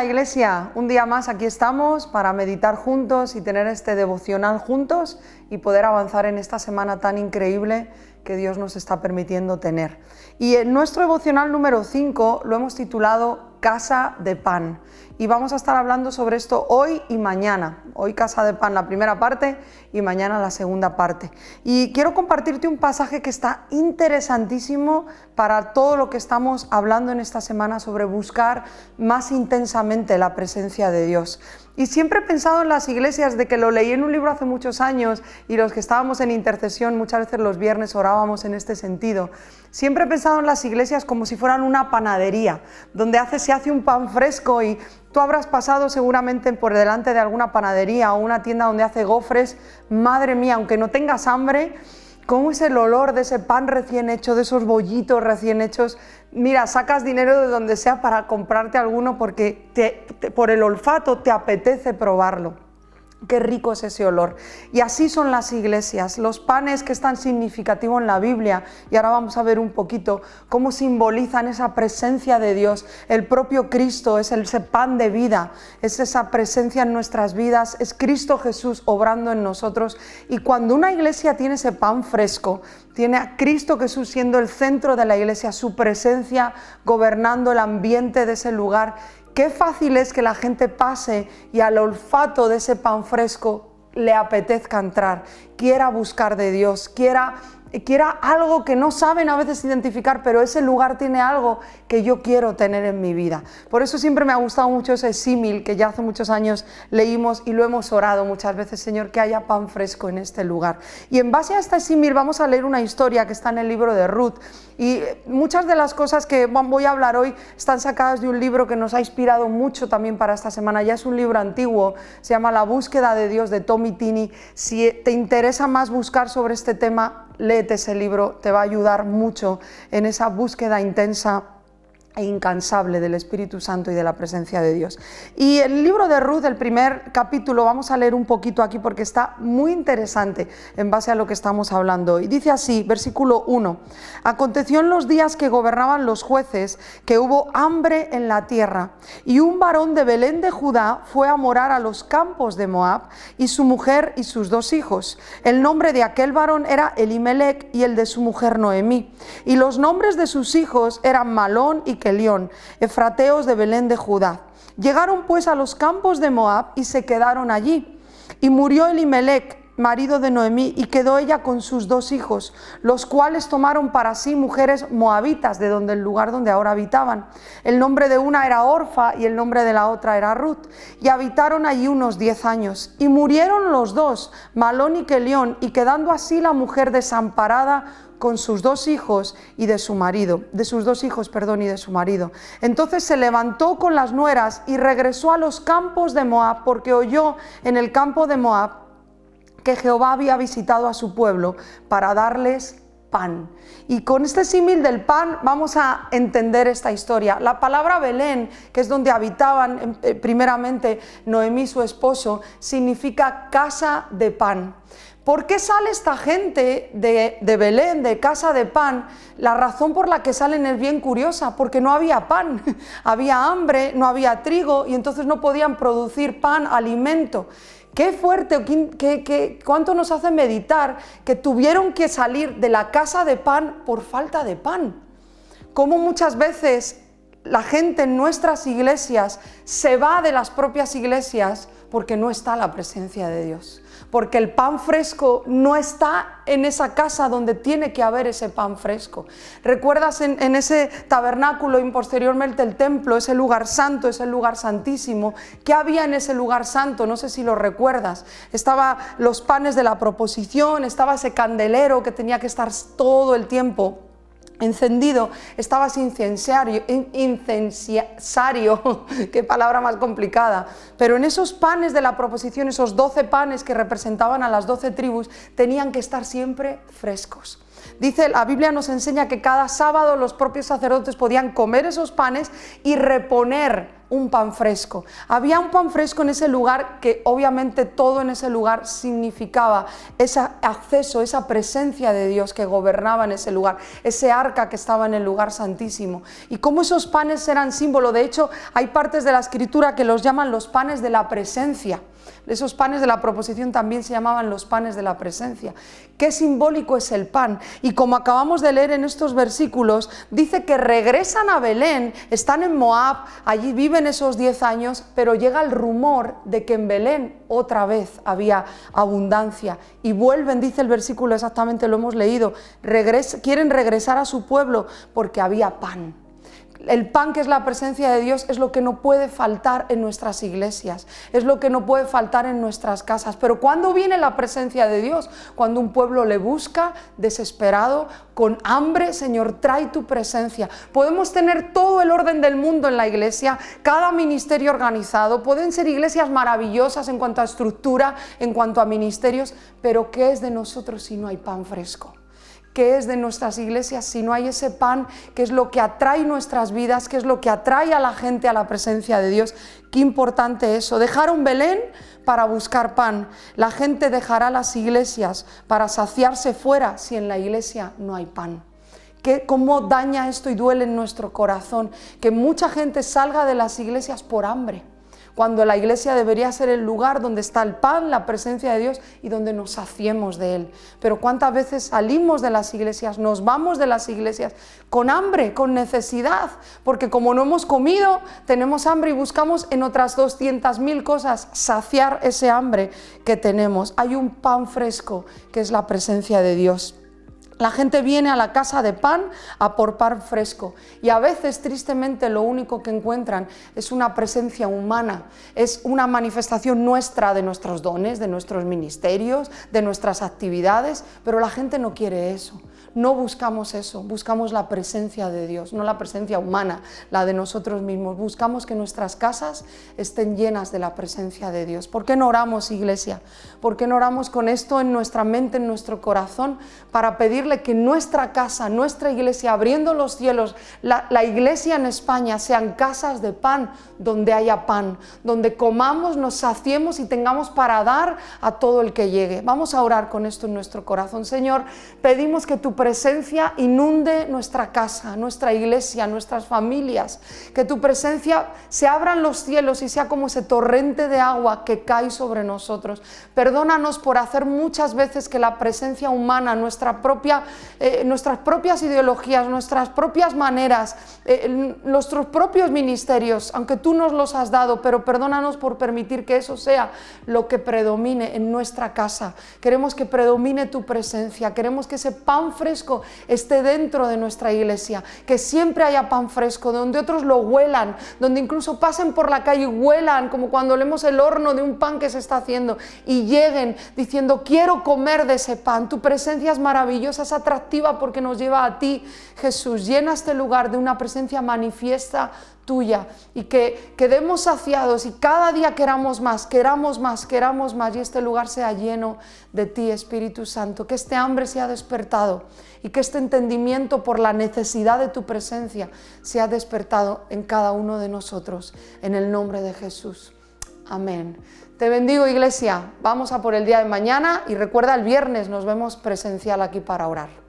Hola Iglesia, un día más aquí estamos para meditar juntos y tener este devocional juntos y poder avanzar en esta semana tan increíble que Dios nos está permitiendo tener. Y en nuestro devocional número 5 lo hemos titulado Casa de Pan y vamos a estar hablando sobre esto hoy y mañana. Hoy Casa de Pan la primera parte y mañana la segunda parte. Y quiero compartirte un pasaje que está interesantísimo para todo lo que estamos hablando en esta semana sobre buscar más intensamente la presencia de Dios. Y siempre he pensado en las iglesias, de que lo leí en un libro hace muchos años y los que estábamos en intercesión muchas veces los viernes orábamos en este sentido. Siempre he pensado en las iglesias como si fueran una panadería, donde se hace un pan fresco y tú habrás pasado seguramente por delante de alguna panadería o una tienda donde hace gofres. Madre mía, aunque no tengas hambre, ¿cómo es el olor de ese pan recién hecho, de esos bollitos recién hechos? Mira, sacas dinero de donde sea para comprarte alguno porque por el olfato te apetece probarlo. Qué rico es ese olor. Y así son las iglesias, los panes que es tan significativo en la Biblia, y ahora vamos a ver un poquito cómo simbolizan esa presencia de Dios. El propio Cristo es ese pan de vida, es esa presencia en nuestras vidas, es Cristo Jesús obrando en nosotros. Y cuando una iglesia tiene ese pan fresco, tiene a Cristo Jesús siendo el centro de la iglesia, su presencia gobernando el ambiente de ese lugar, qué fácil es que la gente pase y al olfato de ese pan fresco le apetezca entrar, quiera buscar de Dios, quiera algo que no saben a veces identificar, pero ese lugar tiene algo que yo quiero tener en mi vida. Por eso siempre me ha gustado mucho ese símil que ya hace muchos años leímos y lo hemos orado muchas veces: Señor, que haya pan fresco en este lugar. Y en base a este símil vamos a leer una historia que está en el libro de Ruth, y muchas de las cosas que voy a hablar hoy están sacadas de un libro que nos ha inspirado mucho también para esta semana. Ya es un libro antiguo, se llama La búsqueda de Dios, de Tommy Tini. Si te interesa más buscar sobre este tema, léete ese libro, te va a ayudar mucho en esa búsqueda intensa e incansable del Espíritu Santo y de la presencia de Dios. Y el libro de Ruth, el primer capítulo, vamos a leer un poquito aquí porque está muy interesante en base a lo que estamos hablando. Y dice así, versículo 1: Aconteció en los días que gobernaban los jueces que hubo hambre en la tierra, y un varón de Belén de Judá fue a morar a los campos de Moab, y su mujer y sus 2 hijos. El nombre de aquel varón era Elimelec y el de su mujer Noemí. Y los nombres de sus hijos eran Malón y Kelión, efrateos de Belén de Judá. Llegaron pues a los campos de Moab y se quedaron allí. Y murió Elimelec, marido de Noemí, y quedó ella con sus 2 hijos, los cuales tomaron para sí mujeres moabitas, de donde el lugar donde ahora habitaban. El nombre de una era Orfa y el nombre de la otra era Ruth, y habitaron allí unos 10 años. Y murieron los 2, Malón y Kelión, y quedando así la mujer desamparada con sus 2 hijos y de su marido, de sus 2 hijos, y de su marido. Entonces se levantó con las nueras y regresó a los campos de Moab, porque oyó en el campo de Moab que Jehová había visitado a su pueblo para darles pan. Y con este símil del pan vamos a entender esta historia. La palabra Belén, que es donde habitaban primeramente Noemí, su esposo, significa casa de pan. ¿Por qué sale esta gente de Belén, de casa de pan? La razón por la que salen es bien curiosa, porque no había pan, había hambre, no había trigo, y entonces no podían producir pan, alimento. Qué fuerte, cuánto nos hace meditar que tuvieron que salir de la casa de pan por falta de pan. Cómo muchas veces la gente en nuestras iglesias se va de las propias iglesias porque no está la presencia de Dios, porque el pan fresco no está en esa casa donde tiene que haber ese pan fresco. ¿Recuerdas en ese tabernáculo y posteriormente el templo, ese lugar santo, ese lugar santísimo? ¿Qué había en ese lugar santo? No sé si lo recuerdas. Estaban los panes de la proposición, estaba ese candelero que tenía que estar todo el tiempo encendido, estaba ese incensario, qué palabra más complicada, pero en esos panes de la proposición, esos 12 panes que representaban a las 12 tribus, tenían que estar siempre frescos. Dice, la Biblia nos enseña que cada sábado los propios sacerdotes podían comer esos panes y reponer un pan fresco. Había un pan fresco en ese lugar que obviamente todo en ese lugar significaba ese acceso, esa presencia de Dios que gobernaba en ese lugar, ese arca que estaba en el lugar santísimo. Y cómo esos panes eran símbolo, de hecho hay partes de la Escritura que los llaman los panes de la presencia. Esos panes de la proposición también se llamaban los panes de la presencia. Qué simbólico es el pan. Y como acabamos de leer en estos versículos, dice que regresan a Belén, están en Moab, allí viven esos 10 años, pero llega el rumor de que en Belén otra vez había abundancia. Y vuelven, dice el versículo exactamente, lo hemos leído, quieren regresar a su pueblo porque había pan. El pan, que es la presencia de Dios, es lo que no puede faltar en nuestras iglesias, es lo que no puede faltar en nuestras casas. Pero ¿cuándo viene la presencia de Dios? Cuando un pueblo le busca, desesperado, con hambre. Señor, trae tu presencia. Podemos tener todo el orden del mundo en la iglesia, cada ministerio organizado, pueden ser iglesias maravillosas en cuanto a estructura, en cuanto a ministerios, pero ¿qué es de nosotros si no hay pan fresco? ¿Qué es de nuestras iglesias si no hay ese pan que es lo que atrae nuestras vidas, que es lo que atrae a la gente a la presencia de Dios? Qué importante eso. Dejaron Belén para buscar pan. La gente dejará las iglesias para saciarse fuera si en la iglesia no hay pan. ¿Cómo daña esto y duele en nuestro corazón? Que mucha gente salga de las iglesias por hambre, cuando la iglesia debería ser el lugar donde está el pan, la presencia de Dios y donde nos saciemos de Él. Pero cuántas veces salimos de las iglesias, nos vamos de las iglesias con hambre, con necesidad, porque como no hemos comido, tenemos hambre y buscamos en otras 200.000 cosas saciar ese hambre que tenemos. Hay un pan fresco que es la presencia de Dios. La gente viene a la casa de pan a por pan fresco y a veces tristemente lo único que encuentran es una presencia humana, es una manifestación nuestra de nuestros dones, de nuestros ministerios, de nuestras actividades, pero la gente no quiere eso. No buscamos eso, buscamos la presencia de Dios, no la presencia humana, la de nosotros mismos. Buscamos que nuestras casas estén llenas de la presencia de Dios. ¿Por qué no oramos, iglesia? ¿Por qué no oramos con esto en nuestra mente, en nuestro corazón, para pedirle que nuestra casa, nuestra iglesia, abriendo los cielos, la iglesia en España sean casas de pan, donde haya pan, donde comamos, nos saciemos y tengamos para dar a todo el que llegue? Vamos a orar con esto en nuestro corazón. Señor, pedimos que tu presencia inunde nuestra casa, nuestra iglesia, nuestras familias, que tu presencia se abran los cielos y sea como ese torrente de agua que cae sobre nosotros. Perdónanos por hacer muchas veces que la presencia humana, nuestras propias ideologías, nuestras propias maneras, nuestros propios ministerios, aunque tú nos los has dado, pero perdónanos por permitir que eso sea lo que predomine en nuestra casa. Queremos que predomine tu presencia, queremos que ese pan fresco esté dentro de nuestra iglesia, que siempre haya pan fresco, donde otros lo huelan, donde incluso pasen por la calle y huelan, como cuando olemos el horno de un pan que se está haciendo, y lleguen diciendo, quiero comer de ese pan. Tu presencia es maravillosa, es atractiva porque nos lleva a ti, Jesús. Llena este lugar de una presencia manifiesta tuya y que quedemos saciados y cada día queramos más y este lugar sea lleno de ti, Espíritu Santo, que este hambre sea despertado y que este entendimiento por la necesidad de tu presencia sea despertado en cada uno de nosotros, en el nombre de Jesús. Amén. Te bendigo, iglesia. Vamos a por el día de mañana y recuerda, el viernes nos vemos presencial aquí para orar.